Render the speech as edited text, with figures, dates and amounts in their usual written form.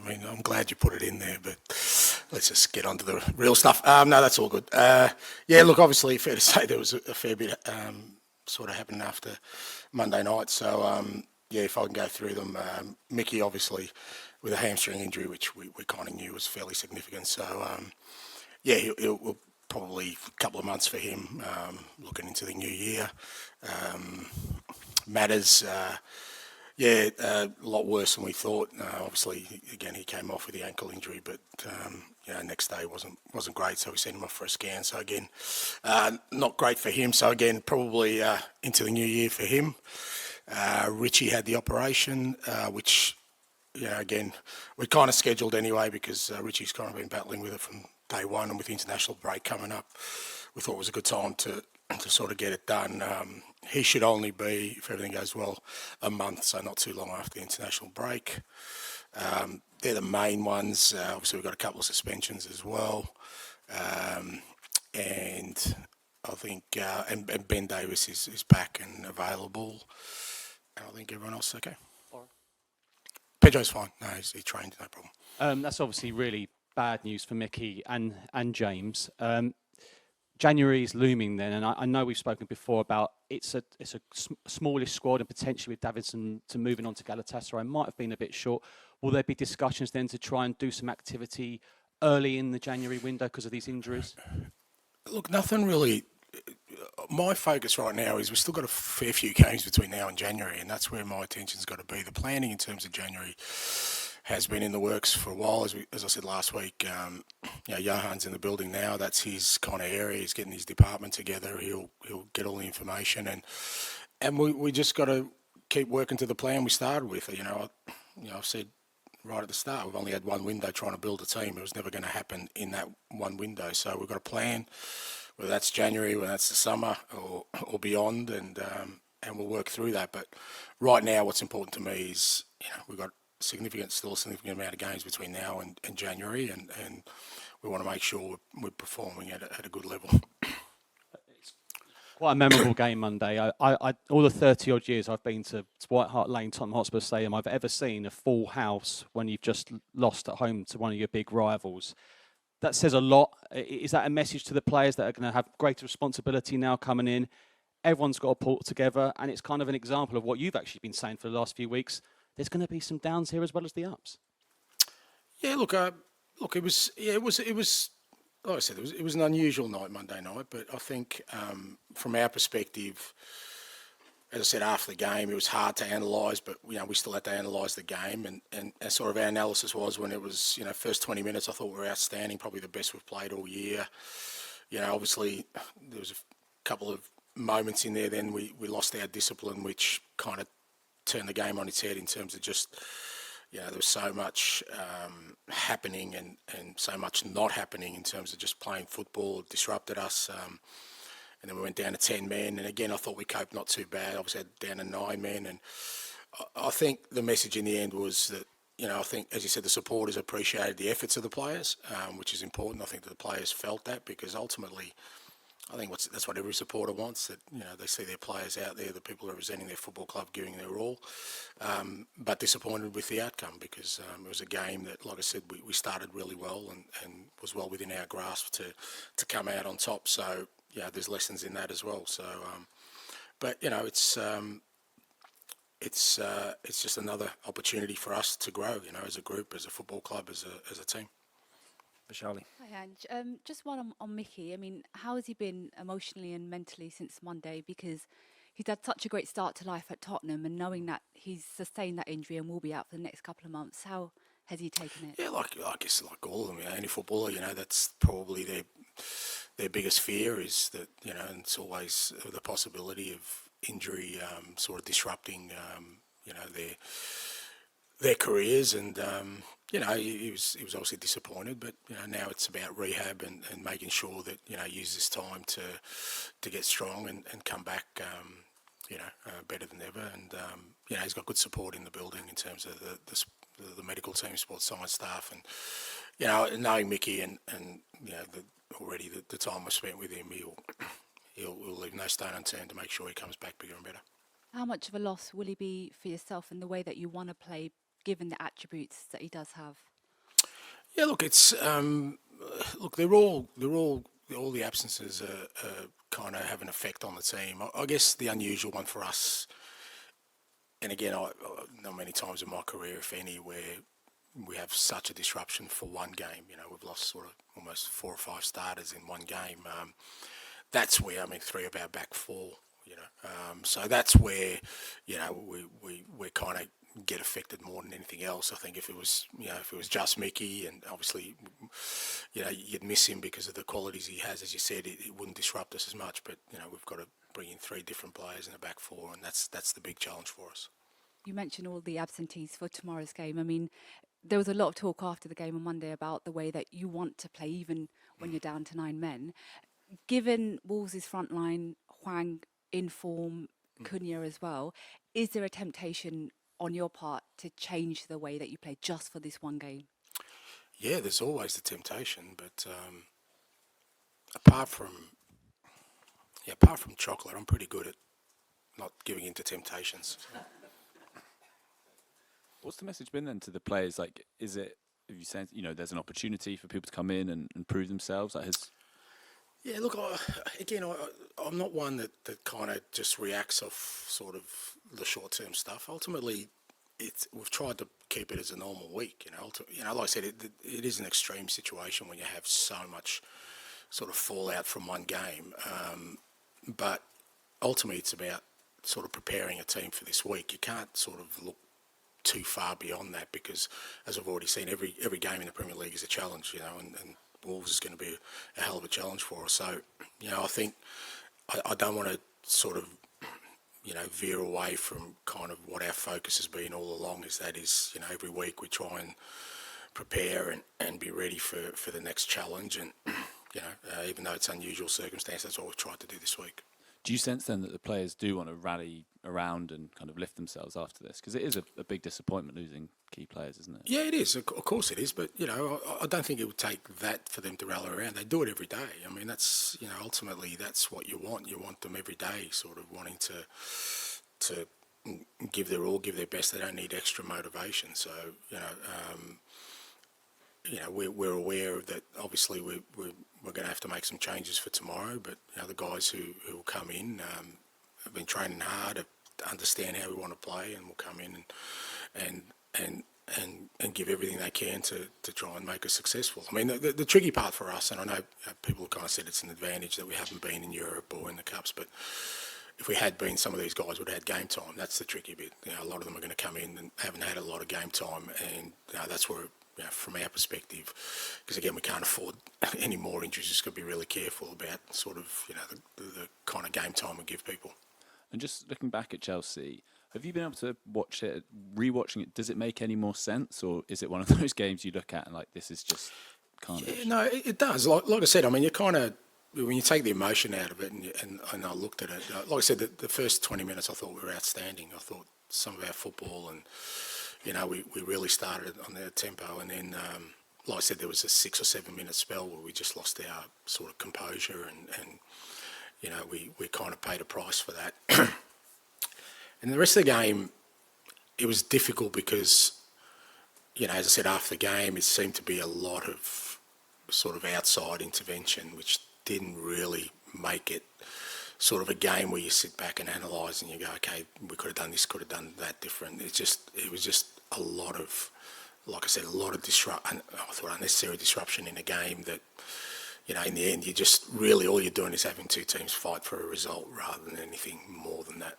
mean, I'm glad you put it in there, but let's just get on to the real stuff. No, that's all good. Yeah, look, obviously, fair to say there was a fair bit sort of happened after Monday night. So, yeah, if I can go through them, Mickey, obviously, with a hamstring injury, which we kind of knew was fairly significant. So, yeah, he'll probably a couple of months for him, looking into the new year. Matters, yeah, a lot worse than we thought. Obviously, again, he came off with the ankle injury, but next day wasn't great, so we sent him off for a scan. So again, not great for him. So again, probably into the new year for him. Richie had the operation, which, again, we kind of scheduled anyway because Richie's kind of been battling with it from day one, and with the international break coming up, we thought it was a good time to sort of get it done. He should only be, if everything goes well, a month, so not too long after the international break. They're the main ones. Obviously, we've got a couple of suspensions as well. And I think and Ben Davis is back and available. And I think everyone else is okay. Pedro's fine. No, he trained, no problem. That's obviously really bad news for Mickey and James. January is looming then, and I know we've spoken before about it's a smallish squad, and potentially with Davidson to moving on to Galatasaray might have been a bit short. Will there be discussions then to try and do some activity early in the January window because of these injuries? Look, nothing really. My focus right now is we've still got a fair few games between now and January, and that's where my attention's got to be. The planning in terms of January has been in the works for a while. As I said last week, Johan's in the building now. That's his kind of area. He's getting his department together. He'll get all the information, and we just got to keep working to the plan we started with. I've said right at the start, we've only had one window trying to build a team. It was never going to happen in that one window. So we've got a plan, whether that's January, whether that's the summer or beyond, and we'll work through that. But right now, what's important to me is we've got still a significant amount of games between now and January, and we want to make sure we're performing at a good level. It's quite a memorable game Monday. I all the 30-odd years I've been to White Hart Lane, Tottenham Hotspur Stadium, I've ever seen a full house when you've just lost at home to one of your big rivals. That says a lot. Is that a message to the players that are going to have greater responsibility now coming in? Everyone's got to pull together, and it's kind of an example of what you've actually been saying for the last few weeks. There's going to be some downs here as well as the ups. Yeah, look, it was like I said, it was an unusual night, Monday night, but I think from our perspective, as I said after the game, it was hard to analyse, but we still had to analyse the game, and sort of our analysis was when it was first 20 minutes, I thought we were outstanding, probably the best we've played all year. Obviously there was a couple of moments in there. Then we lost our discipline, which kind of turned the game on its head in terms of just, there was so much happening and so much not happening in terms of just playing football. It disrupted us. And then we went down to 10 men. And again, I thought we coped not too bad. Obviously, down to 9 men. And I think the message in the end was that, I think, as you said, the supporters appreciated the efforts of the players, which is important. I think that the players felt that because ultimately, I think that's what every supporter wants, that they see their players out there, the people representing their football club giving their all, but disappointed with the outcome because it was a game that, like I said, we started really well and was well within our grasp to come out on top. So there's lessons in that as well. So, but it's just another opportunity for us to grow, as a group, as a football club, as a team. Charlie. Hi, Ange. Just one on Mickey. I mean, how has he been emotionally and mentally since Monday? Because he's had such a great start to life at Tottenham, and knowing that he's sustained that injury and will be out for the next couple of months, how has he taken it? Yeah, I guess like all of them, any footballer, that's probably their biggest fear is that, and it's always the possibility of injury sort of disrupting, their careers, and he was obviously disappointed, but now it's about rehab and making sure that use this time to get strong and come back better than ever, and he's got good support in the building in terms of the medical team, sports science staff, and knowing Mickey and already the time I spent with him, he'll leave no stone unturned to make sure he comes back bigger and better. How much of a loss will he be for yourself in the way that you want to play, given the attributes that he does have? Yeah, look, it's look, all the absences are kind of have an effect on the team. I guess the unusual one for us, and again, I not many times in my career, if any, where we have such a disruption for one game. You know, we've lost sort of almost 4 or 5 starters in one game. That's where, I mean, 3 of our back 4. You know, so that's where, you know, we kind of get affected more than anything else. I think if it was, you know, if it was just Mickey, and obviously, you know, you'd miss him because of the qualities he has, as you said, it wouldn't disrupt us as much. But you know, we've got to bring in 3 different players in the back 4, and that's the big challenge for us. You mentioned all the absentees for tomorrow's game. I mean, there was a lot of talk after the game on Monday about the way that you want to play, even when you're down to 9 men. Given Wolves' front line, Hwang in form, Cunha as well, is there a temptation on your part to change the way that you play just for this one game? Yeah, there's always the temptation, but apart from chocolate, I'm pretty good at not giving in to temptations. What's the message been then to the players? Like, is it, if you say, you know, there's an opportunity for people to come in and prove themselves? Like, Yeah, look, I'm not one that kind of just reacts off sort of the short-term stuff. Ultimately, we've tried to keep it as a normal week. You know, like I said, it is an extreme situation when you have so much sort of fallout from one game. But ultimately, it's about sort of preparing a team for this week. You can't sort of look too far beyond that because, as I've already seen, every game in the Premier League is a challenge. You know, and Wolves is going to be a hell of a challenge for us. So, you know, I think I don't want to sort of, you know, veer away from kind of what our focus has been all along. That is, you know, every week we try and prepare and be ready for the next challenge. And, you know, even though it's unusual circumstances, that's what we've tried to do this week. do you sense then that the players do want to rally around and kind of lift themselves after this? Because it is a big disappointment losing key players, isn't it? Yeah, it is. Of course it is. But, you know, I don't think it would take that for them to rally around. They do it every day. I mean, that's, you know, ultimately that's what you want. You want them every day sort of wanting to give their all, give their best. They don't need extra motivation. So, we're aware that obviously we're going to have to make some changes for tomorrow. But, you know, the guys who will come in have been training hard to understand how we want to play, and will come in and give everything they can to try and make us successful. I mean, the tricky part for us, and I know people have kind of said it's an advantage that we haven't been in Europe or in the Cups, but if we had been, some of these guys would have had game time. That's the tricky bit. You know, a lot of them are going to come in and haven't had a lot of game time, and that's where, you know, from our perspective, because again, we can't afford any more injuries. Just got to be really careful about sort of, you know, the kind of game time we give people. And just looking back at Chelsea, have you been able to watch it, rewatching it? Does it make any more sense, or is it one of those games you look at and like, this is just carnage? Yeah, no, it does. Like I said, I mean, you kind of, when you take the emotion out of it, and I looked at it, like I said, the first 20 minutes I thought were outstanding. I thought some of our football, and you know, we really started on their tempo, and then, like I said, there was a 6 or 7 minute spell where we just lost our sort of composure, and you know, we kind of paid a price for that. And the rest of the game, it was difficult because, you know, as I said, after the game, it seemed to be a lot of sort of outside intervention, which didn't really make it sort of a game where you sit back and analyse and you go, okay, we could have done this, could have done that different. It was just a lot of, like I said, a lot of unnecessary disruption in a game that, you know, in the end, you just really, all you're doing is having two teams fight for a result rather than anything more than that.